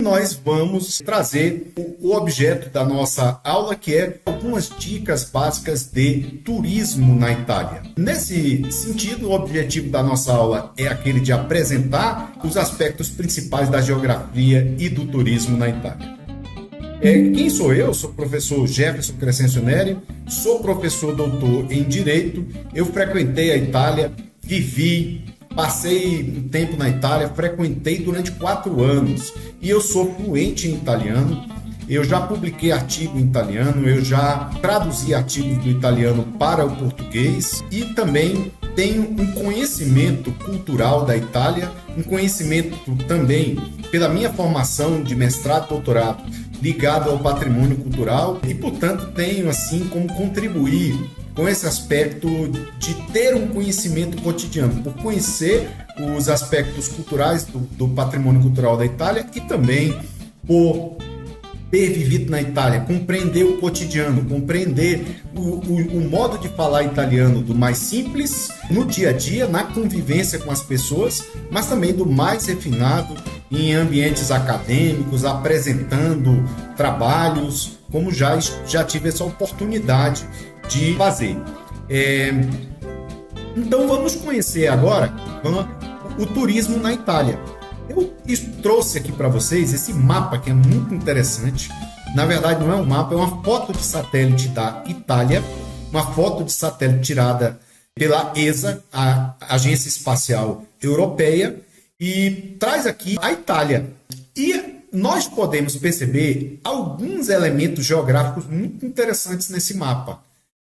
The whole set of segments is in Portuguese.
Nós vamos trazer o objeto da nossa aula, que é algumas dicas básicas de turismo na Itália. Nesse sentido, o objetivo da nossa aula é aquele de apresentar os aspectos principais da geografia e do turismo na Itália. Quem sou eu? Sou o professor Jefferson Crescencio Neri, sou professor doutor em Direito. Eu frequentei a Itália, passei um tempo na Itália, frequentei durante 4 anos e eu sou fluente em italiano. Eu já publiquei artigo em italiano, eu já traduzi artigos do italiano para o português e também tenho um conhecimento cultural da Itália, um conhecimento também pela minha formação de mestrado e doutorado ligado ao patrimônio cultural e, portanto, tenho assim como contribuir com esse aspecto de ter um conhecimento cotidiano, por conhecer os aspectos culturais do patrimônio cultural da Itália e também por ter vivido na Itália, compreender o cotidiano, compreender o modo de falar italiano do mais simples no dia a dia, na convivência com as pessoas, mas também do mais refinado em ambientes acadêmicos, apresentando trabalhos, como já tive essa oportunidade de fazer. Então vamos conhecer agora o turismo na Itália. Eu trouxe aqui para vocês esse mapa que é muito interessante. Na verdade não é um mapa, é uma foto de satélite da Itália, uma foto de satélite tirada pela ESA, a Agência Espacial Europeia, e traz aqui a Itália. E nós podemos perceber alguns elementos geográficos muito interessantes nesse mapa.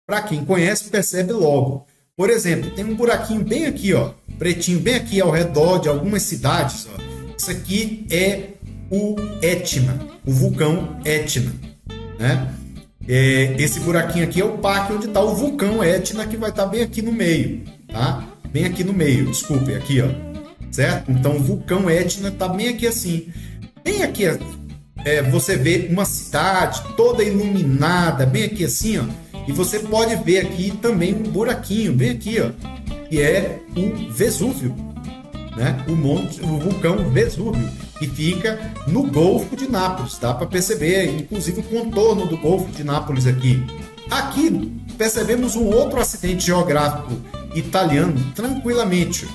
Para quem conhece, percebe logo. Por exemplo, tem um buraquinho bem aqui, ó, pretinho, bem aqui ao redor de algumas cidades. Ó. Isso aqui é o Etna, o vulcão Etna, né? Esse buraquinho aqui é o parque onde está o vulcão Etna, que vai estar bem aqui no meio, tá? Bem aqui no meio, desculpe, aqui, ó. Certo? Então o vulcão Etna está bem aqui assim. Bem aqui, você vê uma cidade toda iluminada, bem aqui assim, ó. E você pode ver aqui também um buraquinho, bem aqui, ó, que é o Vesúvio, né? O vulcão Vesúvio, que fica no Golfo de Nápoles. Dá para perceber, inclusive, o contorno do Golfo de Nápoles aqui. Aqui percebemos um outro acidente geográfico italiano tranquilamente.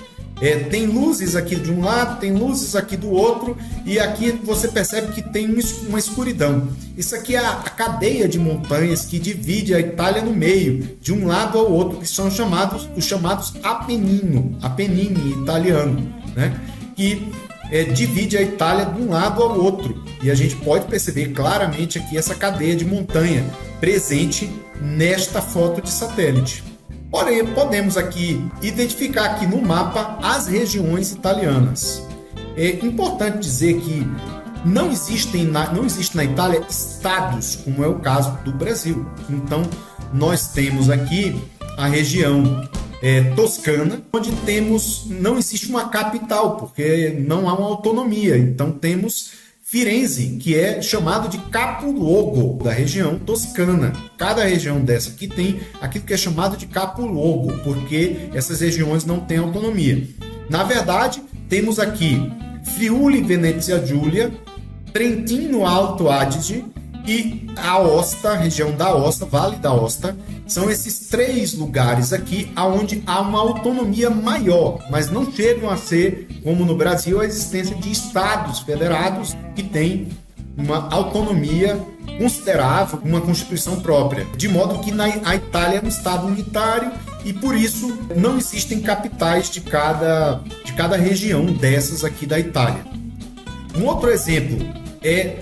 Tem luzes aqui de um lado, tem luzes aqui do outro, e aqui você percebe que tem uma escuridão. Isso aqui é a cadeia de montanhas que divide a Itália no meio, de um lado ao outro, que são os chamados Apennini italiano, né? Que divide a Itália de um lado ao outro. E a gente pode perceber claramente aqui essa cadeia de montanha presente nesta foto de satélite. Porém, podemos aqui identificar aqui no mapa as regiões italianas. É importante dizer que não existe na Itália estados, como é o caso do Brasil. Então, nós temos aqui a região toscana, onde não existe uma capital, porque não há uma autonomia. Então, temos Firenze, que é chamado de capoluogo da região toscana. Cada região dessa aqui tem aquilo que é chamado de capoluogo, porque essas regiões não têm autonomia. Na verdade, temos aqui Friuli Venezia Giulia, Trentino Alto Adige e a Aosta, região da Aosta, Vale da Aosta. São esses 3 lugares aqui onde há uma autonomia maior, mas não chegam a ser, como no Brasil, a existência de estados federados que têm uma autonomia considerável, uma constituição própria. De modo que a Itália é um estado unitário e, por isso, não existem capitais de cada região dessas aqui da Itália. Um outro exemplo é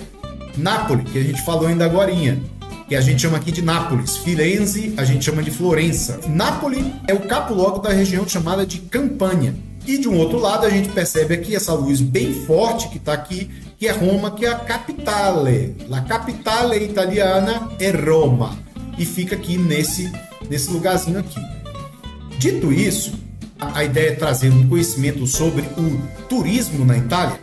Nápoles, que a gente falou ainda agorinha, que a gente chama aqui de Nápoles. Firenze a gente chama de Florença. Nápoles é o capoluogo da região chamada de Campania. E de um outro lado a gente percebe aqui essa luz bem forte que está aqui, que é Roma, que é a capitale. La capitale italiana é Roma. E fica aqui nesse lugarzinho aqui. Dito isso, a ideia é trazer um conhecimento sobre o turismo na Itália.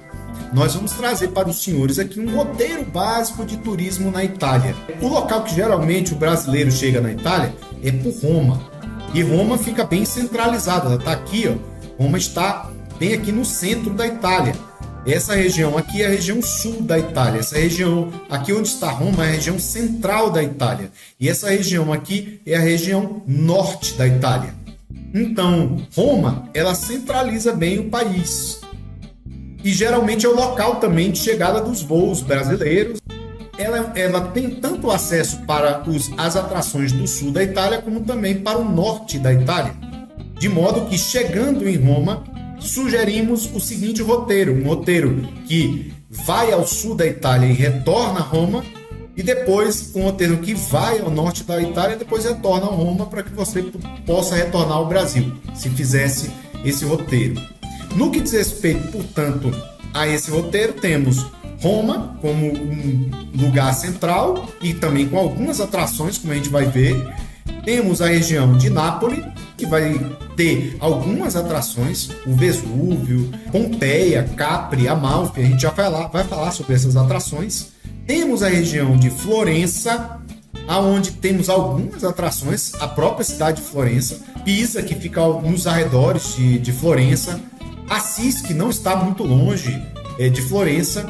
Nós vamos trazer para os senhores aqui um roteiro básico de turismo na Itália. O local que geralmente o brasileiro chega na Itália é por Roma. E Roma fica bem centralizada. Ela está aqui, ó. Roma está bem aqui no centro da Itália. Essa região aqui é a região sul da Itália. Essa região aqui onde está Roma é a região central da Itália. E essa região aqui é a região norte da Itália. Então, Roma, ela centraliza bem o país. E geralmente é o local também de chegada dos voos brasileiros. Ela tem tanto acesso para as atrações do sul da Itália, como também para o norte da Itália. De modo que, chegando em Roma, sugerimos o seguinte roteiro, um roteiro que vai ao sul da Itália e retorna a Roma, e depois um roteiro que vai ao norte da Itália e depois retorna a Roma, para que você possa retornar ao Brasil, se fizesse esse roteiro. No que diz respeito, portanto, a esse roteiro, temos Roma como um lugar central e também com algumas atrações, como a gente vai ver. Temos a região de Nápoles, que vai ter algumas atrações, o Vesúvio, Pompeia, Capri, Amalfi, a gente já vai falar sobre essas atrações. Temos a região de Florença, aonde temos algumas atrações, a própria cidade de Florença, Pisa, que fica nos arredores de Florença, Assis, que não está muito longe de Florença.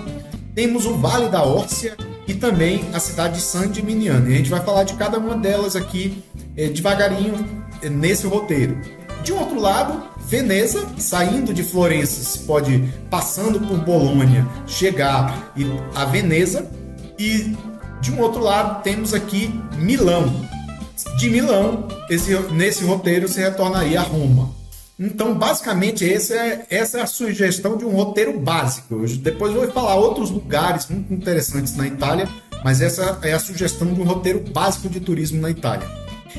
Temos o Vale da Órcia e também a cidade de San Gimignano. E a gente vai falar de cada uma delas aqui devagarinho nesse roteiro. De um outro lado, Veneza, saindo de Florença, se pode, passando por Bolonha, chegar a Veneza. E de um outro lado, temos aqui Milão. De Milão, nesse roteiro, se retornaria a Roma. Então, basicamente, essa é a sugestão de um roteiro básico. Depois eu vou falar outros lugares muito interessantes na Itália, mas essa é a sugestão de um roteiro básico de turismo na Itália.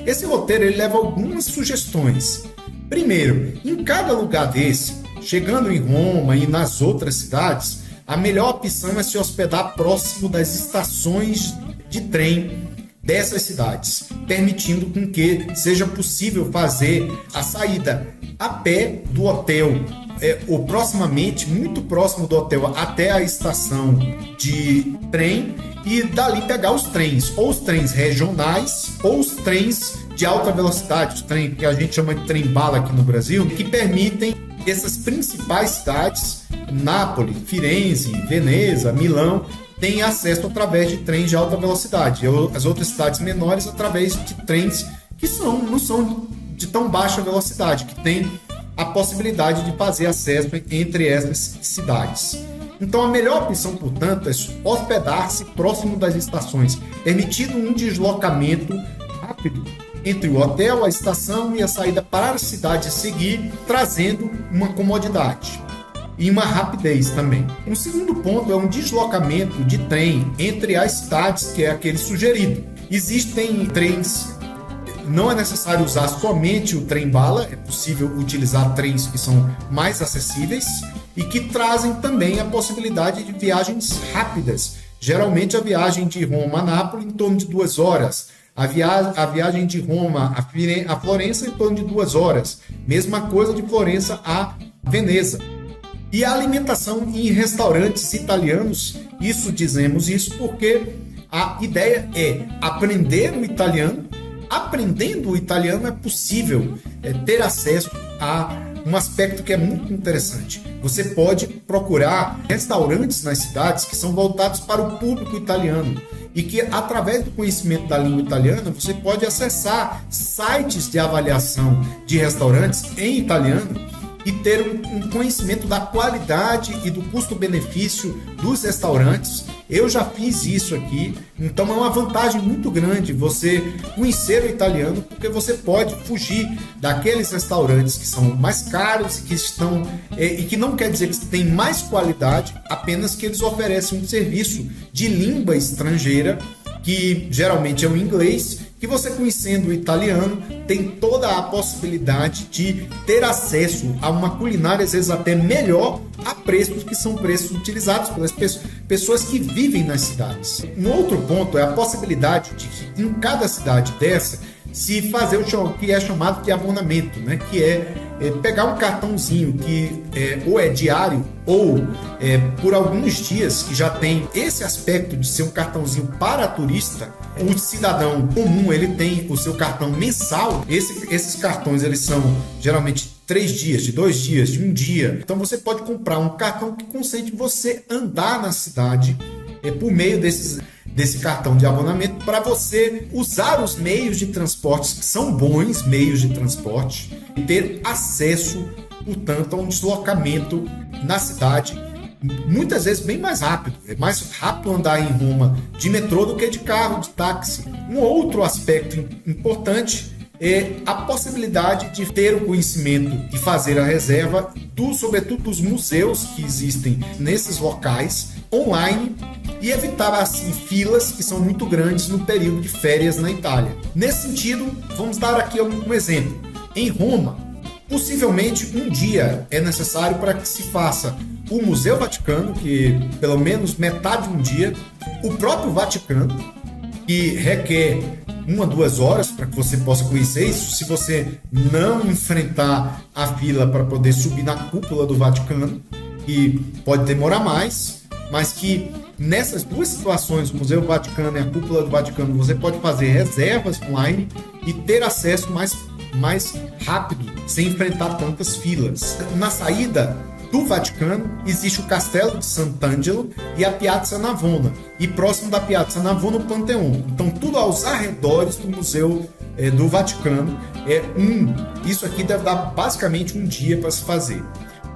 Esse roteiro ele leva algumas sugestões. Primeiro, em cada lugar desse, chegando em Roma e nas outras cidades, a melhor opção é se hospedar próximo das estações de trem dessas cidades, permitindo com que seja possível fazer a saída a pé do hotel, ou proximamente, muito próximo do hotel, até a estação de trem, e dali pegar os trens, ou os trens regionais, ou os trens de alta velocidade, os trens que a gente chama de trem-bala aqui no Brasil, que permitem essas principais cidades, Nápoles, Firenze, Veneza, Milão, têm acesso através de trens de alta velocidade. As outras cidades menores através de trens que não são de tão baixa velocidade, que tem a possibilidade de fazer acesso entre essas cidades. Então a melhor opção, portanto, é hospedar-se próximo das estações, permitindo um deslocamento rápido entre o hotel, a estação e a saída para a cidade a seguir, trazendo uma comodidade e uma rapidez também. Um segundo ponto é um deslocamento de trem entre as cidades, que é aquele sugerido. Existem trens, não é necessário usar somente o trem-bala, é possível utilizar trens que são mais acessíveis e que trazem também a possibilidade de viagens rápidas. Geralmente a viagem de Roma a Nápoles em torno de 2 horas, a viagem de Roma a Florença em torno de 2 horas, mesma coisa de Florença a Veneza. E a alimentação em restaurantes italianos, dizemos isso porque a ideia é aprender o italiano. Aprendendo o italiano é possível ter acesso a um aspecto que é muito interessante. Você pode procurar restaurantes nas cidades que são voltados para o público italiano e que, através do conhecimento da língua italiana, você pode acessar sites de avaliação de restaurantes em italiano e ter um conhecimento da qualidade e do custo-benefício dos restaurantes. Eu já fiz isso aqui, então é uma vantagem muito grande você conhecer o italiano, porque você pode fugir daqueles restaurantes que são mais caros e que não quer dizer que tem mais qualidade, apenas que eles oferecem um serviço de língua estrangeira, que geralmente é o inglês, que você conhecendo o italiano tem toda a possibilidade de ter acesso a uma culinária, às vezes até melhor, a preços que são preços utilizados pelas pessoas que vivem nas cidades. Um outro ponto é a possibilidade de que em cada cidade dessa se fazer o que é chamado de abonamento, né? Que é pegar um cartãozinho que ou é diário ou por alguns dias, que já tem esse aspecto de ser um cartãozinho para turista. O cidadão comum ele tem o seu cartão mensal. Esses cartões eles são geralmente 3 dias, de 2 dias, de 1 dia. Então você pode comprar um cartão que consente você andar na cidade por meio desse cartão de abonamento, para você usar os meios de transporte, que são bons meios de transporte, e ter acesso, portanto, a um deslocamento na cidade, muitas vezes bem mais rápido. É mais rápido andar em Roma de metrô do que de carro, de táxi. Um outro aspecto importante é a possibilidade de ter o conhecimento e fazer a reserva, sobretudo dos museus que existem nesses locais, online, e evitar assim filas que são muito grandes no período de férias na Itália. Nesse sentido, vamos dar aqui um exemplo. Em Roma, possivelmente um dia é necessário para que se faça o Museu Vaticano, que pelo menos metade de um dia, o próprio Vaticano, que requer 1 a 2 horas para que você possa conhecer isso, se você não enfrentar a fila para poder subir na cúpula do Vaticano, que pode demorar mais, mas que nessas duas situações, o Museu Vaticano e a cúpula do Vaticano, você pode fazer reservas online e ter acesso mais rápido, sem enfrentar tantas filas. Na saída do Vaticano existe o Castelo de Sant'Angelo e a Piazza Navona, e próximo da Piazza Navona o Panteão. Então tudo aos arredores do Museu do Vaticano. Isso aqui deve dar basicamente um dia para se fazer.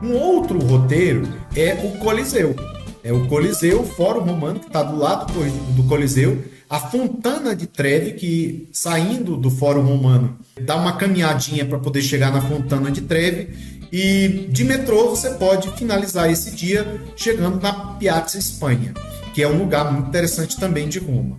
Um outro roteiro é o Coliseu. É o Coliseu, o Fórum Romano, que está do lado do Coliseu, a Fontana di Trevi, que saindo do Fórum Romano dá uma caminhadinha para poder chegar na Fontana di Trevi, e de metrô você pode finalizar esse dia chegando na Piazza Espanha, que é um lugar muito interessante também de Roma.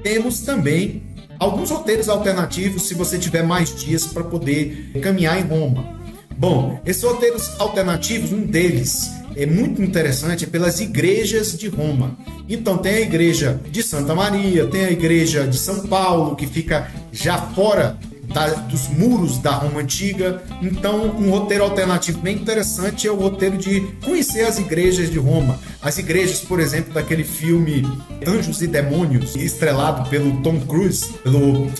Temos também alguns roteiros alternativos se você tiver mais dias para poder caminhar em Roma. Bom, esses roteiros alternativos, um deles é muito interessante, é pelas igrejas de Roma. Então tem a igreja de Santa Maria, tem a igreja de São Paulo, que fica já fora dos muros da Roma Antiga. Então um roteiro alternativo bem interessante é o roteiro de conhecer as igrejas de Roma. As igrejas, por exemplo, daquele filme Anjos e Demônios, estrelado pelo Tom Cruise, pelo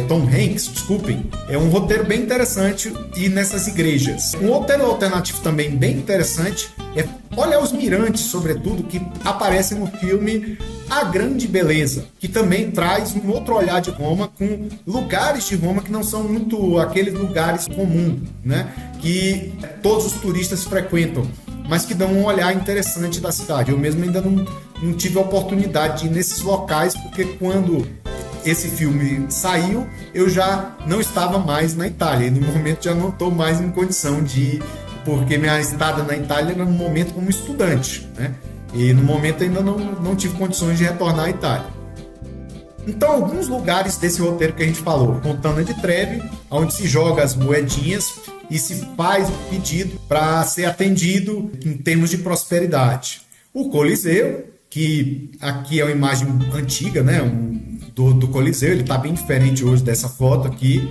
Tom Hanks, desculpem. É um roteiro bem interessante ir nessas igrejas. Um roteiro alternativo também bem interessante é olhar os mirantes, sobretudo, que aparecem no filme A Grande Beleza, que também traz um outro olhar de Roma, com lugares de Roma que não são muito aqueles lugares comuns, né? Que todos os turistas frequentam, mas que dão um olhar interessante da cidade. Eu mesmo ainda não tive a oportunidade de ir nesses locais, porque quando esse filme saiu, eu já não estava mais na Itália, e no momento já não estou mais em condição de ir, porque minha estada na Itália era no momento como estudante, né? E no momento ainda não tive condições de retornar à Itália. Então, alguns lugares desse roteiro que a gente falou: Fontana di Trevi, onde se joga as moedinhas e se faz o pedido para ser atendido em termos de prosperidade. O Coliseu, que aqui é uma imagem antiga, né, do Coliseu, ele está bem diferente hoje dessa foto aqui.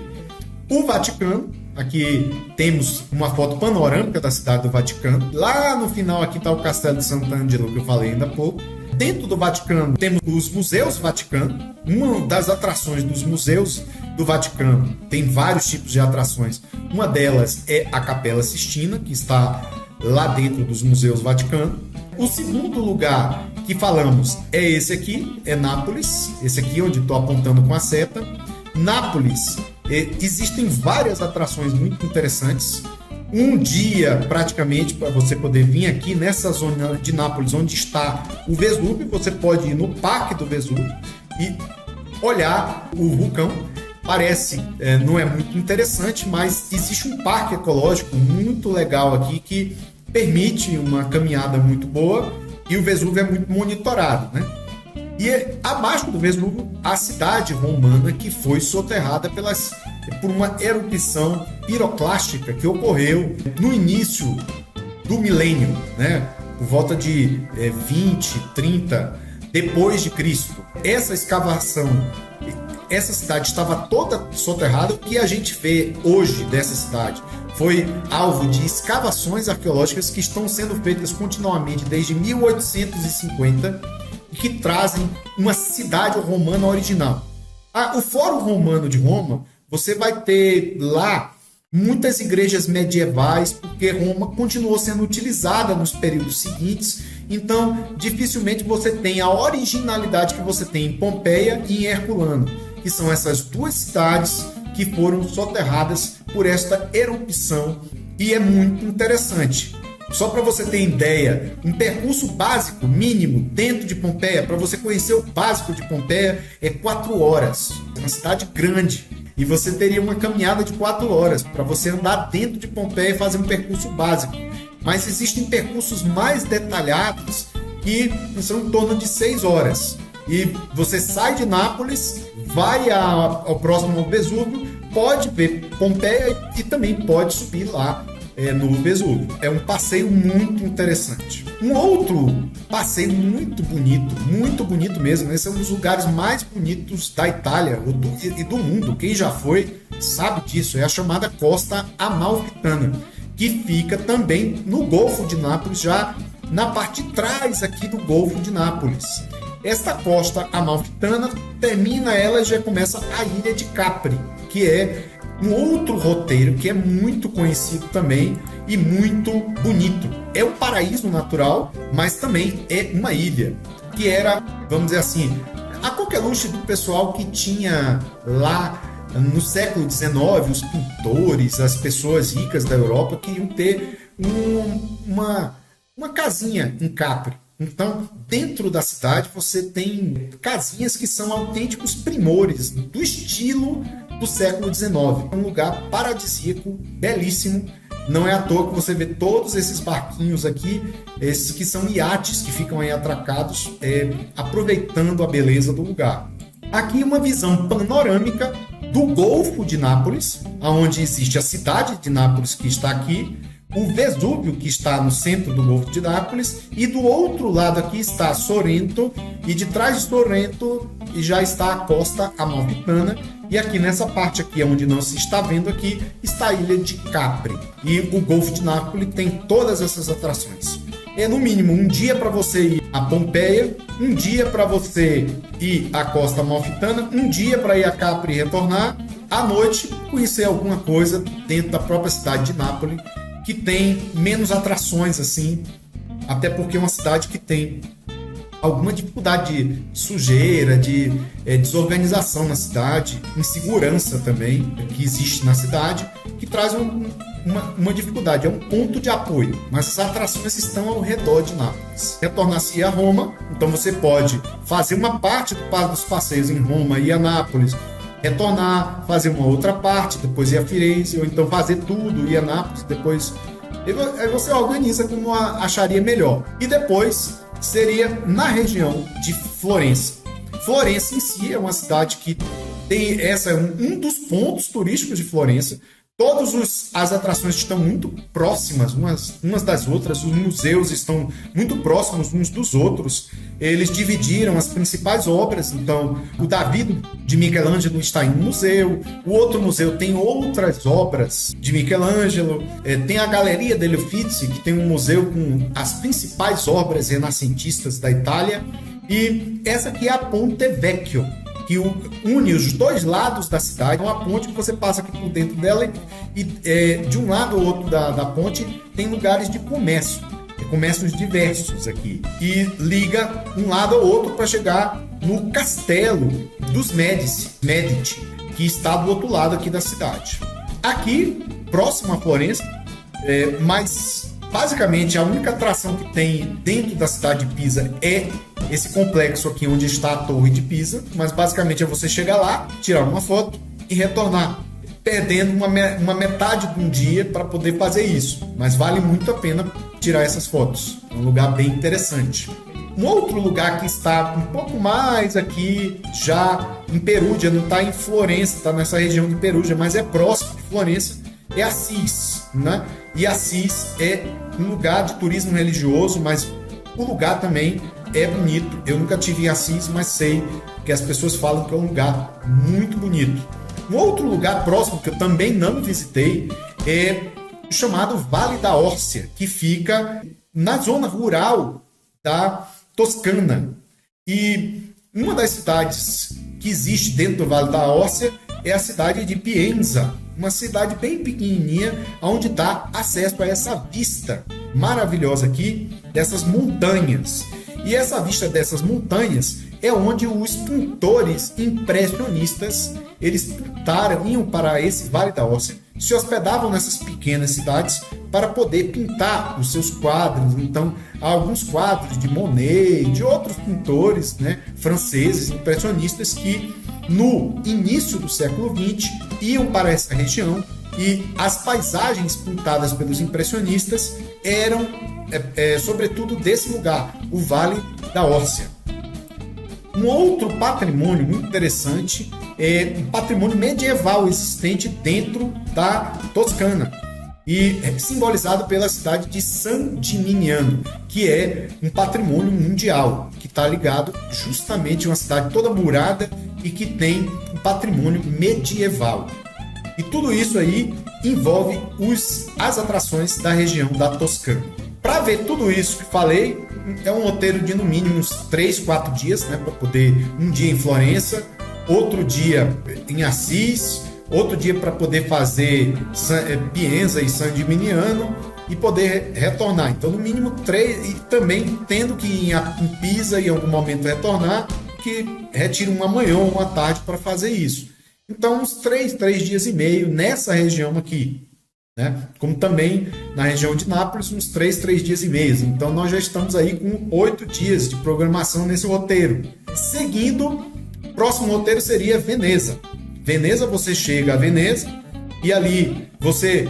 O Vaticano, aqui temos uma foto panorâmica da cidade do Vaticano. Lá no final aqui está o Castelo de Sant'Angelo, que eu falei ainda há pouco. Dentro do Vaticano temos os Museus Vaticano. Uma das atrações dos Museus do Vaticano, tem vários tipos de atrações. Uma delas é a Capela Sistina, que está lá dentro dos Museus Vaticano. O segundo lugar que falamos é esse aqui, é Nápoles. Esse aqui onde estou apontando com a seta. Nápoles, existem várias atrações muito interessantes. Um dia praticamente para você poder vir aqui nessa zona de Nápoles onde está o Vesúvio. Você pode ir no Parque do Vesúvio e olhar o vulcão. Parece, não é muito interessante, mas existe um parque ecológico muito legal aqui que permite uma caminhada muito boa, e o Vesúvio é muito monitorado, né? E abaixo do Vesúvio, a cidade romana, que foi soterrada por uma erupção piroclástica que ocorreu no início do milênio, né? Por volta de 20, 30 depois de Cristo. Essa escavação, essa cidade estava toda soterrada. O que a gente vê hoje dessa cidade foi alvo de escavações arqueológicas que estão sendo feitas continuamente desde 1850 e que trazem uma cidade romana original. O Fórum Romano de Roma, você vai ter lá muitas igrejas medievais, porque Roma continuou sendo utilizada nos períodos seguintes, então dificilmente você tem a originalidade que você tem em Pompeia e em Herculano, que são essas duas cidades que foram soterradas por esta erupção, e é muito interessante. Só para você ter ideia, um percurso básico, mínimo, dentro de Pompeia, para você conhecer o básico de Pompeia, é 4 horas. É uma cidade grande. E você teria uma caminhada de 4 horas para você andar dentro de Pompeia e fazer um percurso básico. Mas existem percursos mais detalhados que são em torno de 6 horas. E você sai de Nápoles, vai ao próximo Vesúvio, pode ver Pompeia e também pode subir lá no Vesúvio. É um passeio muito interessante. Um outro passeio muito bonito mesmo. Esse é um dos lugares mais bonitos da Itália e do mundo. Quem já foi sabe disso. É a chamada Costa Amalfitana, que fica também no Golfo de Nápoles, já na parte de trás aqui do Golfo de Nápoles. Esta Costa Amalfitana termina, ela já começa a Ilha de Capri, que é um outro roteiro que é muito conhecido também e muito bonito. É um paraíso natural, mas também é uma ilha, que era, vamos dizer assim, a coqueluche do pessoal que tinha lá no século XIX, os pintores, as pessoas ricas da Europa queriam ter uma casinha em Capri. Então, dentro da cidade, você tem casinhas que são autênticos primores do estilo do século XIX. É um lugar paradisíaco, belíssimo. Não é à toa que você vê todos esses barquinhos aqui, esses que são iates que ficam aí atracados, aproveitando a beleza do lugar. Aqui uma visão panorâmica do Golfo de Nápoles, onde existe a cidade de Nápoles, que está aqui, o Vesúvio, que está no centro do Golfo de Nápoles, e do outro lado aqui está Sorrento, e de trás de Sorrento já está a Costa Amalfitana, e aqui nessa parte aqui, onde não se está vendo aqui, está a Ilha de Capri. E o Golfo de Nápoles tem todas essas atrações. É no mínimo um dia para você ir a Pompeia, um dia para você ir à Costa Amalfitana, um dia para ir a Capri e retornar, à noite conhecer alguma coisa dentro da própria cidade de Nápoles, que tem menos atrações assim, até porque é uma cidade que tem alguma dificuldade de sujeira, de desorganização na cidade, insegurança também que existe na cidade, que traz uma dificuldade, é um ponto de apoio, mas as atrações estão ao redor de Nápoles. Retornar-se a Roma, então você pode fazer uma parte dos passeios em Roma e a Nápoles, retornar, fazer uma outra parte, depois ir a Firenze, ou então fazer tudo, ir a Nápoles, depois aí você organiza como acharia melhor. E depois seria na região de Florença. Florença em si é uma cidade que tem, essa é um dos pontos turísticos de Florença. Todas as atrações estão muito próximas umas das outras, os museus estão muito próximos uns dos outros. Eles dividiram as principais obras, então o Davi de Michelangelo está em um museu, o outro museu tem outras obras de Michelangelo, tem a Galeria degli Uffizi, que tem um museu com as principais obras renascentistas da Itália, e essa aqui é a Ponte Vecchio, que une os dois lados da cidade. É uma ponte que você passa aqui por dentro dela e de um lado ou outro da ponte tem lugares de comércio, comércios diversos aqui, e liga um lado ao outro para chegar no castelo dos Medici, que está do outro lado aqui da cidade. Aqui, próximo a Florença, mas basicamente a única atração que tem dentro da cidade de Pisa é esse complexo aqui onde está a Torre de Pisa, mas basicamente é você chegar lá, tirar uma foto e retornar, perdendo uma metade de um dia para poder fazer isso, mas vale muito a pena tirar essas fotos. É um lugar bem interessante. Um outro lugar que está um pouco mais aqui, já em Perugia, não está em Florença, está nessa região de Perugia, mas é próximo de Florença, é Assis, né? E Assis é um lugar de turismo religioso, mas o lugar também é bonito. Eu nunca tive em Assis, mas sei que as pessoas falam que é um lugar muito bonito. Um outro lugar próximo que eu também não visitei é o chamado Vale da Órcia, que fica na zona rural da Toscana. E uma das cidades que existe dentro do Vale da Órcia é a cidade de Pienza. uma cidade bem pequenininha, onde dá acesso a essa vista maravilhosa aqui dessas montanhas. E essa vista dessas montanhas é onde os pintores impressionistas, eles pintaram, iam para esse Vale da Óssea, se hospedavam nessas pequenas cidades para poder pintar os seus quadros. Então, há alguns quadros de Monet, de outros pintores, né, franceses, impressionistas, que no início do século XX iam para essa região, e as paisagens pintadas pelos impressionistas eram, sobretudo, desse lugar, o Vale da Óssea. Um outro patrimônio muito interessante é um patrimônio medieval existente dentro da Toscana, e é simbolizado pela cidade de San Gimignano, que é um patrimônio mundial, que está ligado justamente a uma cidade toda murada e que tem um patrimônio medieval. E tudo isso aí envolve as atrações da região da Toscana. Para ver tudo isso que falei, é um roteiro de no mínimo uns 3, 4 dias, né, para poder um dia em Florença, outro dia em Assis, outro dia para poder fazer Pienza e San Gimignano e poder retornar. Então, no mínimo 3, e também tendo que ir em Pisa em algum momento retornar, que retira uma manhã ou uma tarde para fazer isso. Então, uns 3 dias e meio nessa região aqui, né? Como também na região de Nápoles, uns 3 dias e meio. Então, nós já estamos aí com 8 dias de programação nesse roteiro. Seguindo, o próximo roteiro seria Veneza. Veneza, você chega a Veneza e ali você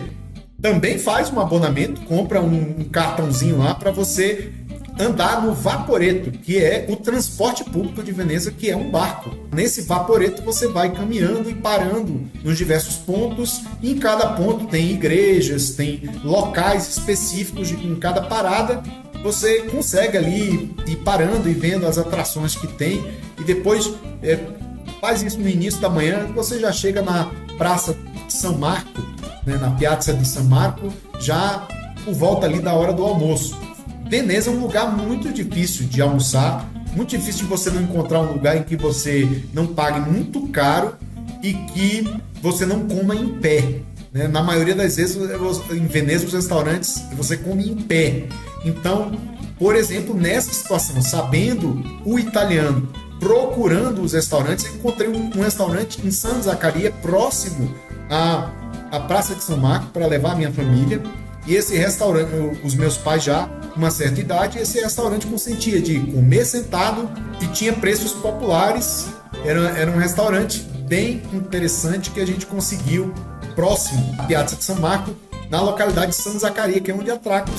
também faz um abonamento, compra um cartãozinho lá para você andar no Vaporetto, que é o transporte público de Veneza, que é um barco. Nesse Vaporetto você vai caminhando e parando nos diversos pontos, e em cada ponto tem igrejas, tem locais específicos em cada parada. Você consegue ali ir parando e vendo as atrações que tem, e depois faz isso no início da manhã, você já chega na Praça de San Marco, né, na Piazza di San Marco, já por volta ali da hora do almoço. Veneza é um lugar muito difícil de almoçar, muito difícil de você não encontrar um lugar em que você não pague muito caro e que você não coma em pé, né? Na maioria das vezes, em Veneza, os restaurantes, você come em pé. Então, por exemplo, nessa situação, sabendo o italiano, procurando os restaurantes, eu encontrei um restaurante em San Zaccaria, próximo à Praça de San Marco, para levar a minha família. E esse restaurante, os meus pais já uma certa idade, esse restaurante consentia de comer sentado e tinha preços populares. Era um restaurante bem interessante que a gente conseguiu próximo à Piazza de San Marco, na localidade de San Zaccaria, que é onde atraca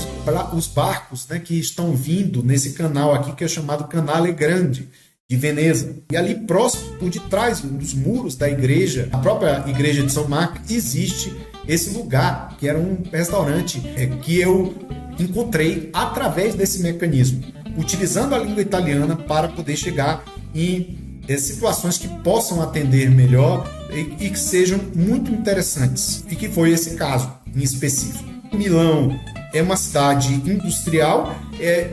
os barcos, né, que estão vindo nesse canal aqui, que é chamado Canale Grande de Veneza. E ali próximo, por detrás dos muros da igreja, a própria igreja de São Marco, existe esse lugar, que era um restaurante que eu encontrei através desse mecanismo, utilizando a língua italiana para poder chegar em situações que possam atender melhor e que sejam muito interessantes, e que foi esse caso em específico. Milão é uma cidade industrial,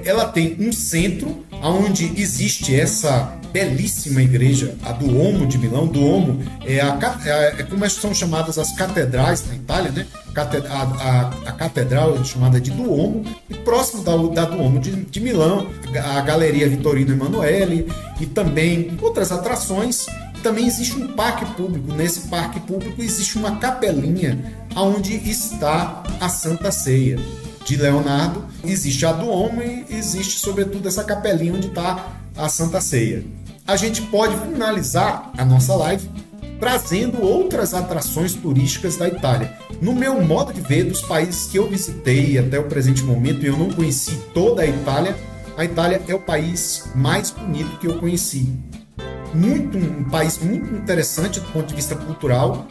ela tem um centro onde existe essa belíssima igreja, a Duomo de Milão. Duomo é como são chamadas as catedrais na Itália, né? A catedral é chamada de Duomo, e próximo da Duomo de Milão, a Galeria Vittorino Emanuele e também outras atrações. Também existe um parque público. Nesse parque público existe uma capelinha onde está a Santa Ceia de Leonardo. Existe a Duomo e existe, sobretudo, essa capelinha onde está a Santa Ceia. A gente pode finalizar a nossa live trazendo outras atrações turísticas da Itália. No meu modo de ver, dos países que eu visitei até o presente momento, e eu não conheci toda a Itália é o país mais bonito que eu conheci. Um país muito interessante do ponto de vista cultural.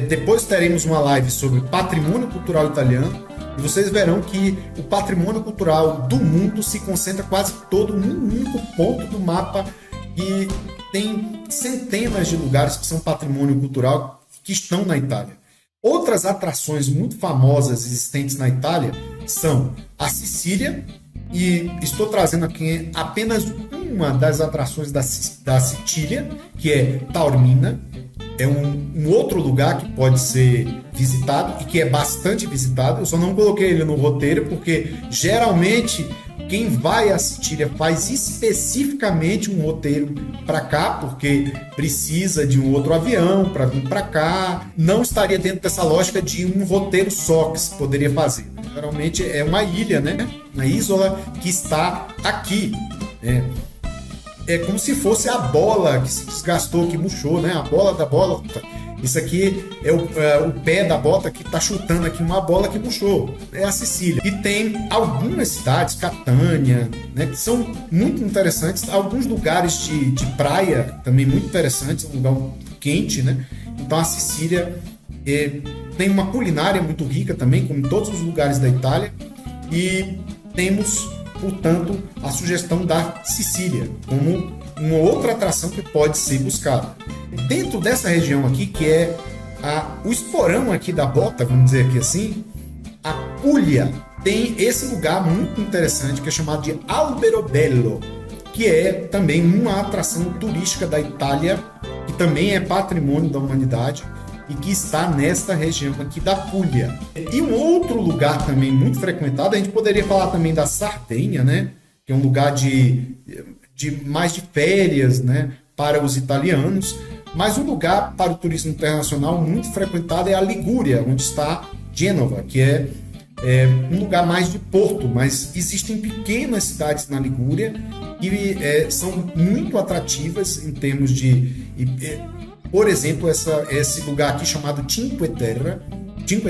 Depois teremos uma live sobre patrimônio cultural italiano, e vocês verão que o patrimônio cultural do mundo se concentra quase todo num único ponto do mapa, e tem centenas de lugares que são patrimônio cultural que estão na Itália. Outras atrações muito famosas existentes na Itália são a Sicília, e estou trazendo aqui apenas uma das atrações da Sicília, que é Taormina. é um outro lugar que pode ser visitado e que é bastante visitado. Eu só não coloquei ele no roteiro porque geralmente quem vai à Sicília faz especificamente um roteiro para cá, porque precisa de um outro avião para vir para cá. Não estaria dentro dessa lógica de um roteiro só que se poderia fazer. Geralmente é uma ilha, né? Uma isla que está aqui. É como se fosse a bola que se desgastou, que murchou, né? A bola da bola. Isso aqui é o pé da bota que está chutando aqui uma bola que murchou. É a Sicília. E tem algumas cidades, Catânia, né, que são muito interessantes. Alguns lugares de praia também muito interessantes, um lugar quente, né? Então a Sicília tem uma culinária muito rica também, como todos os lugares da Itália. E temos, portanto, a sugestão da Sicília como uma outra atração que pode ser buscada. Dentro dessa região aqui, que é o esporão aqui da bota, vamos dizer aqui assim, a Puglia tem esse lugar muito interessante que é chamado de Alberobello, que é também uma atração turística da Itália, que também é patrimônio da humanidade e que está nesta região aqui da Puglia. E um outro lugar também muito frequentado, a gente poderia falar também da Sardenha, né? Que é um lugar mais de férias, né, para os italianos, mas um lugar para o turismo internacional muito frequentado é a Ligúria, onde está Gênova, que é um lugar mais de porto, mas existem pequenas cidades na Ligúria que são muito atrativas em termos por exemplo, esse lugar aqui chamado Cinque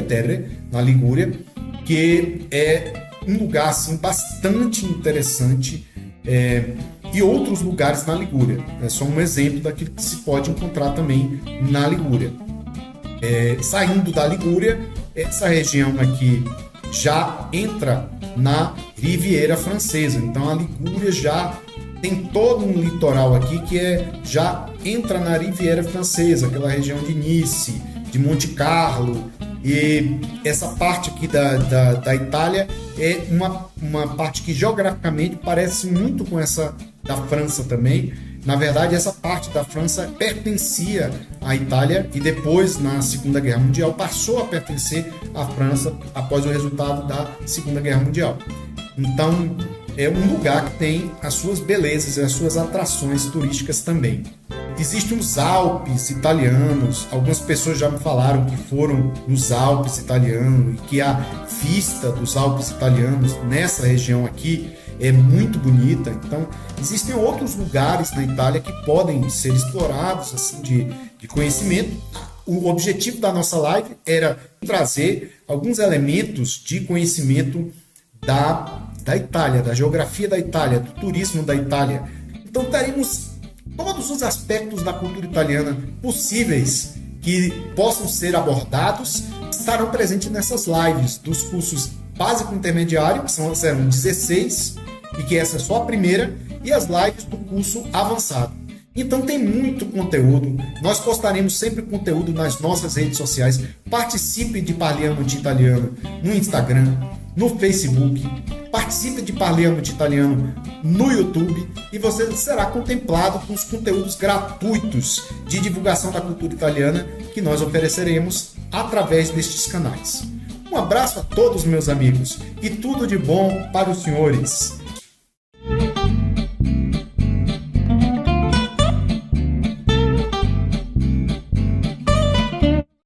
Terre, na Ligúria, que é um lugar assim, bastante interessante, e outros lugares na Ligúria. É só um exemplo daquilo que se pode encontrar também na Ligúria. Saindo da Ligúria, essa região aqui já entra na Riviera Francesa. Então a Ligúria já tem todo um litoral aqui que já entra na Riviera Francesa, aquela região de Nice, de Monte Carlo. E essa parte aqui da Itália é uma parte que geograficamente parece muito com essa da França também. Na verdade, essa parte da França pertencia à Itália e depois, na Segunda Guerra Mundial, passou a pertencer à França após o resultado da Segunda Guerra Mundial. Então, é um lugar que tem as suas belezas e as suas atrações turísticas também. Existem os Alpes italianos. Algumas pessoas já me falaram que foram nos Alpes italianos e que a vista dos Alpes italianos nessa região aqui é muito bonita. Então, existem outros lugares na Itália que podem ser explorados assim, de conhecimento. O objetivo da nossa live era trazer alguns elementos de conhecimento da Itália, da geografia da Itália, do turismo da Itália. Então, teremos todos os aspectos da cultura italiana possíveis que possam ser abordados estarão presentes nessas lives dos cursos básico e intermediário, que serão 16, e que essa é só a primeira, e as lives do curso avançado. Então tem muito conteúdo, nós postaremos sempre conteúdo nas nossas redes sociais. Participe de Parliamo de Italiano no Instagram, no Facebook, participe de Parliamo de Italiano no YouTube e você será contemplado com os conteúdos gratuitos de divulgação da cultura italiana que nós ofereceremos através destes canais. Um abraço a todos, meus amigos, e tudo de bom para os senhores.